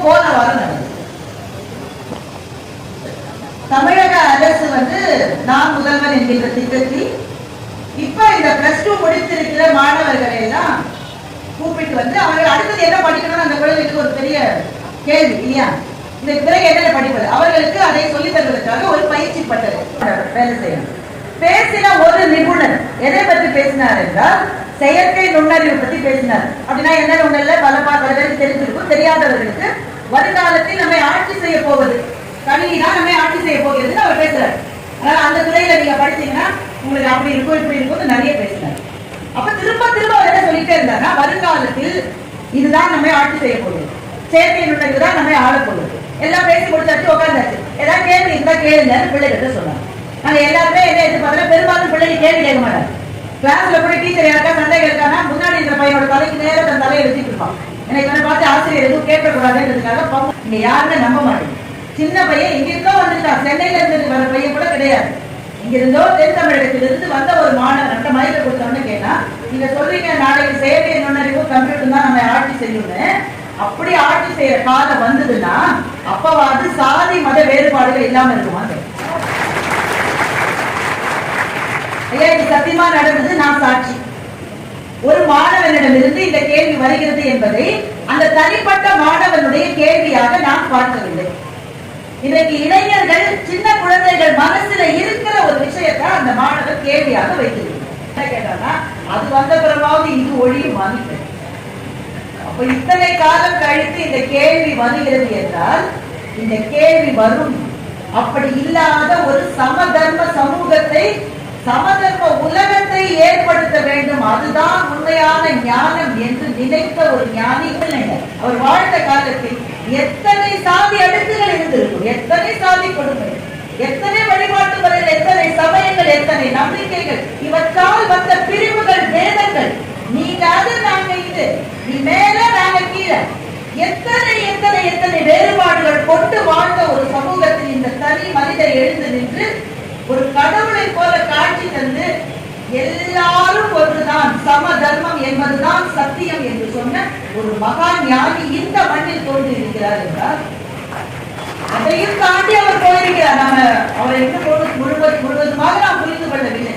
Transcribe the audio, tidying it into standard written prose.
போன வாரம் நடந்தது. தமிழக அரசு நான் முதல்வன் என்கின்ற திட்டத்தில் இப்ப இந்த +2 முடித்திருக்கிற மாணவர்களை எல்லாம் கூப்பிட்டு அவர்கள் அடுத்தது என்ன படிக்கணும்னு அந்த குழந்தைகளுக்கு ஒரு பெரிய கேள்வி இல்லையா? இந்த பிறகு என்ன படிப்பது, அவர்களுக்கு அதை சொல்லித் தருவதற்காக ஒரு பயிற்சி பட்டது வேலை செய்யணும். பேசின ஒரு நிபுணர் எதை பற்றி பேசினார் என்றால் செயற்கை நுண்ணறிவு பற்றி பேசினார். அப்படின்னா என்ன ஒண்ணு பல பேருக்கு தெரிஞ்சிருக்கும், தெரியாதவர்களுக்கு வருங்காலத்தில் நம்மை ஆட்சி செய்ய போவது கணினிதான் நம்மை ஆட்சி செய்ய போகிறதுன்னு அவர் பேசுறாரு. அதனால அந்த துறையில நீங்க படிச்சீங்கன்னா உங்களுக்கு அப்படி இருக்கும் இப்படி இருக்கும் நிறைய பேசினார். அப்ப திரும்ப திரும்ப அவர் என்ன சொல்லிட்டே இருந்தாருன்னா வருங்காலத்தில் இதுதான் நம்மை ஆட்சி செய்ய போகுது, செயற்கை நுண்ணறிவு தான் நம்மை ஆள போகுது. எல்லாம் பேசி முடிச்சாச்சு, உட்காந்தாச்சு. ஏதாவது கேள்வி இருந்தா கேளுங்க பிள்ளைகிட்ட சொன்னாங்க. நாங்க எல்லாருமே என்ன எதிர்பார்க்கல, பெரும்பாலும் பிள்ளைங்க கேள்வி கேட்க மாட்டாங்க. கிளாஸ்ல கூட டீச்சர் யாருக்கா சந்தேகம் இருக்கானா முன்னாடி இருக்கிற பையனோட தலைக்கு நேரம் தன் தலையை வச்சுட்டு இருப்பான். எனக்கு பார்த்து ஆசிரியர் எதுவும் கேட்கக்கூடாதுன்றதுக்காக இங்க யாருமே நம்ப மாட்டேங்க. சின்ன பையன் இங்கிருந்தோ வந்துட்டான், சென்னையில இருந்து வர பையன் கூட கிடையாது. இங்கிருந்தோ தென் தமிழகத்திலிருந்து வந்த ஒரு மாணவன் அந்த மயில கொடுத்தோம்னு கேட்டா, நீங்க சொல்றீங்க நாளைக்கு செயற்கை நுண்ணறிவு கம்ப்யூட்டர் தான் நம்ம ஆட்சி செய்யணும்னு. அப்படி ஆட்சி செய்யற காலம் வந்ததுன்னா அப்பவாது சாதி மத வேறுபாடுகள் இல்லாம இருக்குமா? இது சத்தியமா நடந்தது, நான் சாட்சி. ஒரு மாணவனிடமிருந்து இந்த கேள்வி வருகிறது என்பதை அந்த தனிப்பட்ட மாணவனுடைய கேள்வியாக நான் பார்க்கவில்லை. இன்றைக்கு இளைஞர்கள் சின்ன குழந்தைகள் மனசுல இருக்கிற ஒரு விஷயத்தை அந்த மாணவர் கேள்வியாக வைத்திருக்கிறார். கேட்டானா அது வந்த பிறகாவது இது ஒழியும் வாங்கிட்டேன். அப்ப இத்தனை காலம் கழித்து இந்த கேள்வி வருகிறது என்றால் இந்த கேள்வி வரும். அப்படி இல்லாத ஒரு சமதர்ம சமூகத்தை, சமதர்ம உலகத்தை ஏற்படுத்த வேண்டும், அதுதான் உண்மையான ஞானம் என்று நினைத்த ஒரு ஞானி. அவர் வாழ்ந்த காலத்தில் எத்தனை சாதி அடுக்குகள் இருந்திருக்கும், எத்தனை சாதி கொடுமை, எத்தனை வழிபாட்டு முறைகள், எத்தனை சமயங்கள், எத்தனை நம்பிக்கைகள், இவற்றால் வந்த பிரிவுகள், வேதங்கள். நீங்க அது நாங்க இது, நீ மேல நாங்க கீழே, எத்தனை எத்தனை எத்தனை வேறுபாடுகள் கொண்டு வாழ்ந்த ஒரு சமூகத்தில் இந்த தனி மனிதர் எழுந்து நின்று ஒரு கடவுளை போல காட்சி தந்து எல்லாரும் ஒன்றுதான், சம தர்மம் என்பதுதான் சத்தியம் என்று சொன்ன ஒரு மகா ஞானி இந்த மண்ணில் தோன்றி இருக்கிறார் என்றால் அதையும் தாண்டி அவர் போயிருக்கிறார். நாம அவரை முழுவதுமாக நாம் புரிந்து கொள்ளவில்லை.